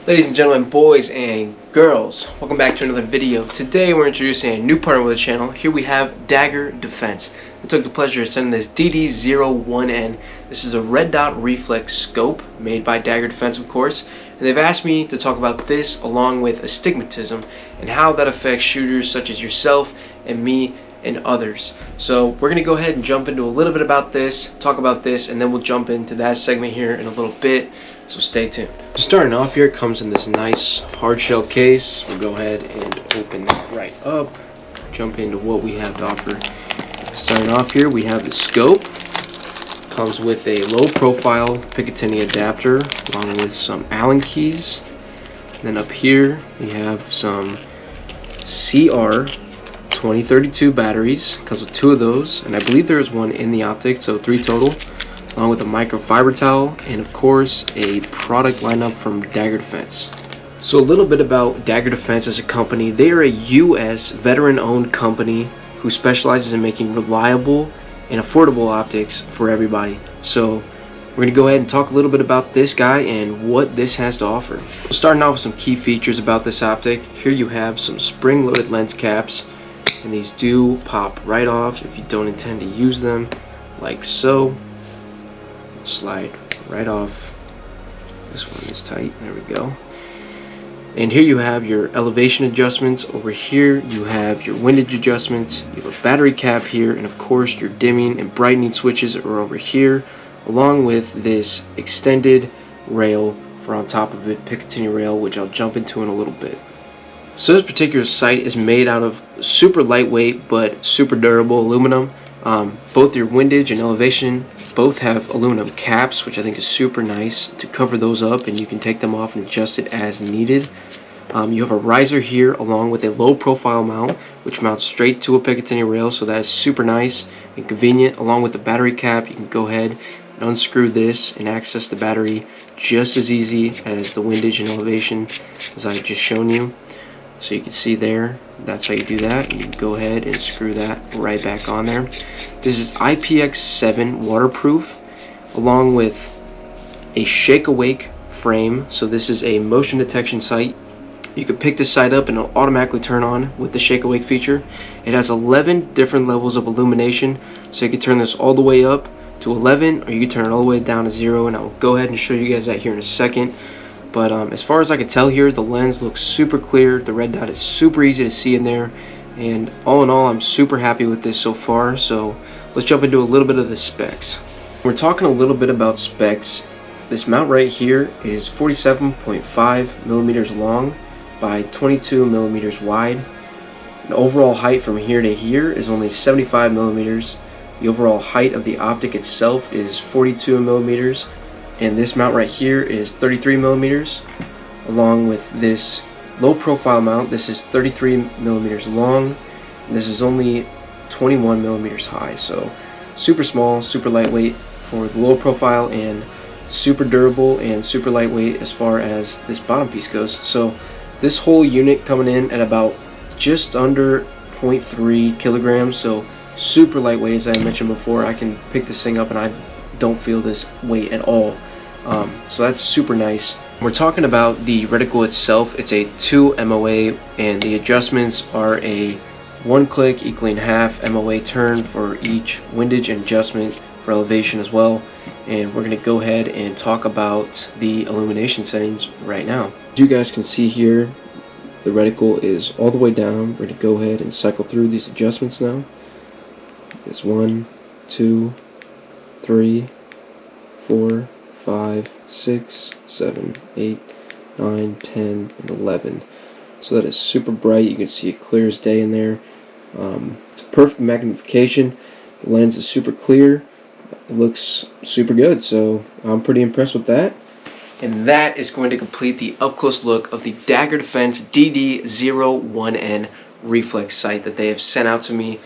Ladies and gentlemen, boys and girls, welcome back to another video. Today we're introducing a new partner with the channel. Here we have Dagger Defense. I took the pleasure of sending this DD01N. This is a red dot reflex scope made by Dagger Defense, of course. And they've asked me to talk about this along with Astigmatism and how that affects shooters such as yourself and me and others. So we're going to go ahead and jump into a little bit about this, talk about this, and then we'll jump into that segment here in a little bit. So stay tuned. Starting off here, it comes in this nice hard shell case. We'll go ahead and open that right up, jump into what we have to offer. Starting off here, we have the scope. Comes with a low profile Picatinny adapter along with some Allen keys. Then up here we have some CR 2032 batteries. Comes with 2 of those, and I believe there is one in the Optic, so 3 total, along with a microfiber towel, and of course a product lineup from Dagger Defense. So a little bit about Dagger Defense as a company. They are a US veteran-owned company who specializes in making reliable and affordable optics for everybody. So we're going to go ahead and talk a little bit about this guy and what this has to offer. Starting off with some key features about this optic. Here you have some spring-loaded lens caps, and these do pop right off if you don't intend to use them, like so. Slide right off. This one is tight. There we go. And here you have your elevation adjustments. Over here you have your windage adjustments. You have a battery cap here, and of course your dimming and brightening switches are over here, along with this extended rail for on top of it, Picatinny rail, which I'll jump into in a little bit. So this particular sight is made out of super lightweight but super durable aluminum. Both your windage and elevation both have aluminum caps, which I think is super nice to cover those up, and you can take them off and adjust it as needed. You have a riser here along with a low profile mount which mounts straight to a Picatinny rail, so that is super nice and convenient. Along with the battery cap, you can go ahead and unscrew this and access the battery just as easy as the windage and elevation as I've just shown you. So you can see there, that's how you do that. You can go ahead and screw that right back on there. This is IPX7 waterproof, along with a shake awake frame. So this is a motion detection sight. You can pick this sight up and it'll automatically turn on with the shake awake feature. It has 11 different levels of illumination, so you can turn this all the way up to 11, or you can turn it all the way down to 0, and I'll go ahead and show you guys that here in a second. But as far as I can tell here, the lens looks super clear. The red dot is super easy to see in there, and all in all, I'm super happy with this so far. So let's jump into a little bit of the specs. We're talking a little bit about specs. This mount right here is 47.5 millimeters long by 22 millimeters wide. The overall height from here to here is only 75 millimeters. The overall height of the optic itself is 42 millimeters. And this mount right here is 33 millimeters, along with this low profile mount. This is 33 millimeters long, and this is only 21 millimeters high. So super small, super lightweight for the low profile, and super durable and super lightweight as far as this bottom piece goes. So this whole unit coming in at about just under 0.3 kilograms. So super lightweight, as I mentioned before. I can pick this thing up and I don't feel this weight at all. So that's super nice. We're talking about the reticle itself. It's a 2 MOA, and the adjustments are a 1 click equaling half MOA turn for each windage and adjustment for elevation as well. And we're going to go ahead and talk about the illumination settings right now. As you guys can see here, the reticle is all the way down. We're going to go ahead and cycle through these adjustments now. It's 1, 2, 3, 4, 5, 6, 7, 8, 9, 10, and 11. So that is super bright. You can see it clear as day in there. It's a perfect magnification. The lens is super clear. It looks super good, so I'm pretty impressed with that. And that is going to complete the up-close look of the Dagger Defense DD01N reflex sight that they have sent out to me.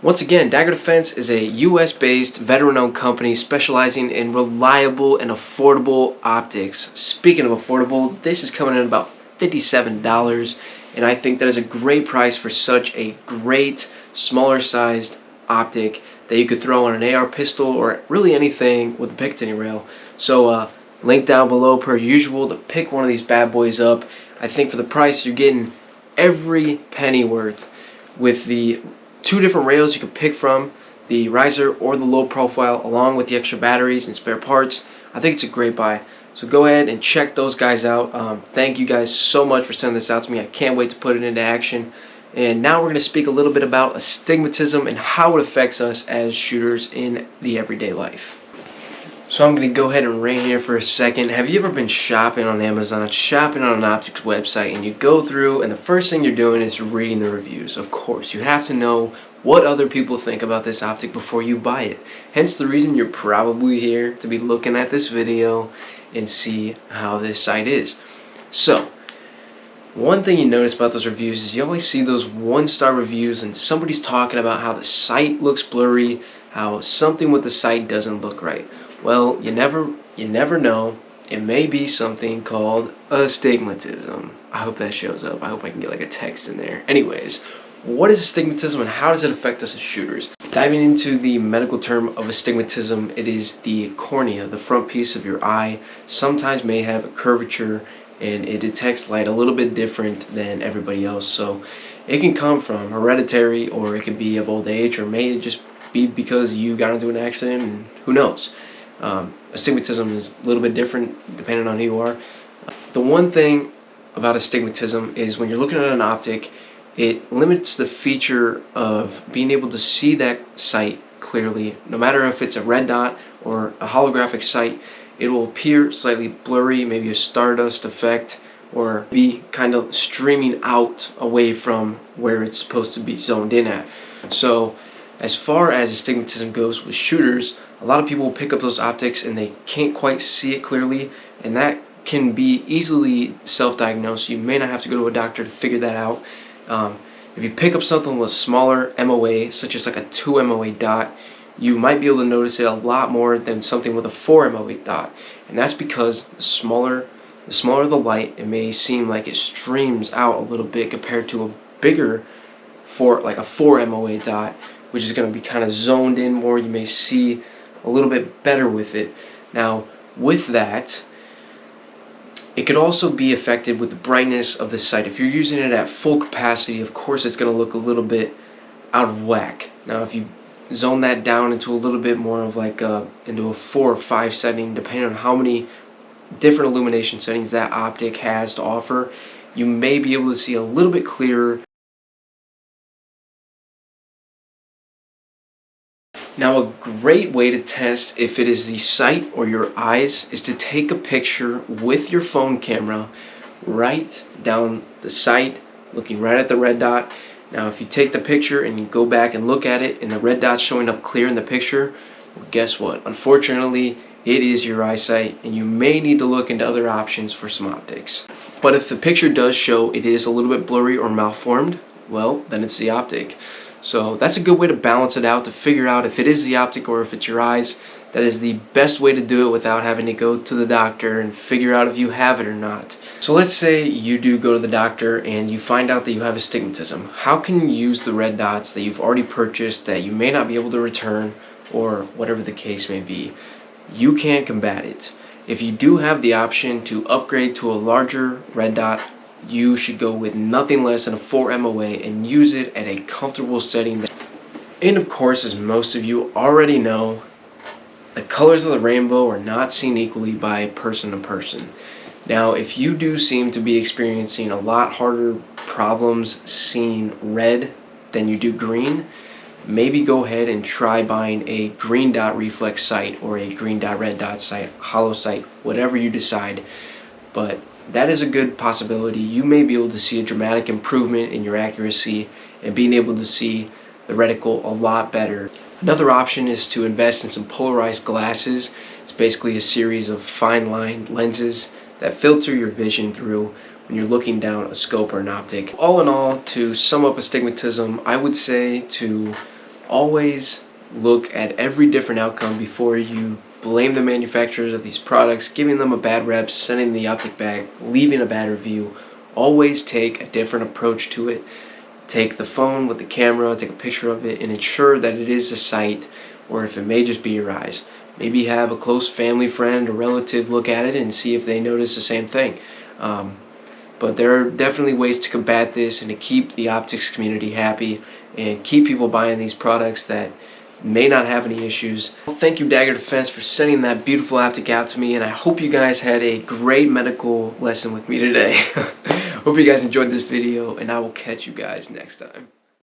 Once again, Dagger Defense is a US-based, veteran-owned company specializing in reliable and affordable optics. Speaking of affordable, this is coming in about $57, and I think that is a great price for such a great, smaller-sized optic that you could throw on an AR pistol or really anything with a Picatinny rail. So Link down below per usual to pick one of these bad boys up. I think for the price you're getting every penny worth with the 2 different rails you can pick from, the riser or the low profile, along with the extra batteries and spare parts. I think it's a great buy. So go ahead and check those guys out. Thank you guys so much for sending this out to me. I can't wait to put it into action. And now we're going to speak a little bit about astigmatism and how it affects us as shooters in the everyday life. So I'm going to go ahead and rein here for a second. Have you ever been shopping on Amazon, shopping on an Optic's website, and you go through and the first thing you're doing is reading the reviews? Of course, you have to know what other people think about this Optic before you buy it. Hence the reason you're probably here to be looking at this video and see how this site is. So, one thing you notice about those reviews is you always see those 1-star reviews and somebody's talking about how the site looks blurry, how something with the site doesn't look right. Well, you never know. It may be something called astigmatism. I hope that shows up. I hope I can get like a text in there. Anyways, what is astigmatism and how does it affect us as shooters? Diving into the medical term of astigmatism, it is the cornea, the front piece of your eye, sometimes may have a curvature and it detects light a little bit different than everybody else. So it can come from hereditary, or it can be of old age, or may just be because you got into an accident and who knows. Astigmatism is a little bit different depending on who you are. The one thing about astigmatism is when you're looking at an optic, it limits the feature of being able to see that sight clearly. No matter if it's a red dot or a holographic sight, it will appear slightly blurry, maybe a stardust effect, or be kind of streaming out away from where it's supposed to be zoned in at. So as far as astigmatism goes with shooters, a lot of people will pick up those optics and they can't quite see it clearly, and that can be easily self-diagnosed. You may not have to go to a doctor to figure that out. If you pick up something with smaller MOA, such as like a 2 MOA dot, you might be able to notice it a lot more than something with a 4 MOA dot, and that's because the smaller the light, it may seem like it streams out a little bit compared to a bigger like a 4 MOA dot, which is going to be kind of zoned in more. You may see a little bit better with it. Now, with that, it could also be affected with the brightness of the sight. If you're using it at full capacity, of course it's going to look a little bit out of whack. Now, if you zone that down into a little bit more of like into a 4 or 5 setting, depending on how many different illumination settings that optic has to offer, you may be able to see a little bit clearer. Now, a great way to test if it is the sight or your eyes is to take a picture with your phone camera right down the sight, looking right at the red dot. Now, if you take the picture and you go back and look at it and the red dot's showing up clear in the picture, well, guess what? Unfortunately, it is your eyesight, and you may need to look into other options for some optics. But if the picture does show it is a little bit blurry or malformed, well, then it's the optic. So that's a good way to balance it out, to figure out if it is the optic or if it's your eyes. That is the best way to do it without having to go to the doctor and figure out if you have it or not. So let's say you do go to the doctor and you find out that you have astigmatism. How can you use the red dots that you've already purchased that you may not be able to return, or whatever the case may be? You can combat it. If you do have the option to upgrade to a larger red dot, you should go with nothing less than a 4 MOA and use it at a comfortable setting. And of course, as most of you already know, the colors of the rainbow are not seen equally by person to person. Now, if you do seem to be experiencing a lot harder problems seeing red than you do green, maybe go ahead and try buying a green dot reflex sight or a green dot red dot sight, hollow sight, whatever you decide. But that is a good possibility. You may be able to see a dramatic improvement in your accuracy and being able to see the reticle a lot better. Another option is to invest in some polarized glasses. It's basically a series of fine-lined lenses that filter your vision through when you're looking down a scope or an optic. All in all, to sum up astigmatism, I would say to always look at every different outcome before you blame the manufacturers of these products, giving them a bad rep, sending the optic back, leaving a bad review. Always take a different approach to it. Take the phone with the camera, take a picture of it, and ensure that it is a sight, or if it may just be your eyes. maybe have a close family friend or relative look at it and see if they notice the same thing. But there are definitely ways to combat this and to keep the optics community happy and keep people buying these products that may not have any issues. Well, thank you, Dagger Defense, for sending that beautiful optic out to me, and I hope you guys had a great medical lesson with me today. Hope you guys enjoyed this video, and I will catch you guys next time.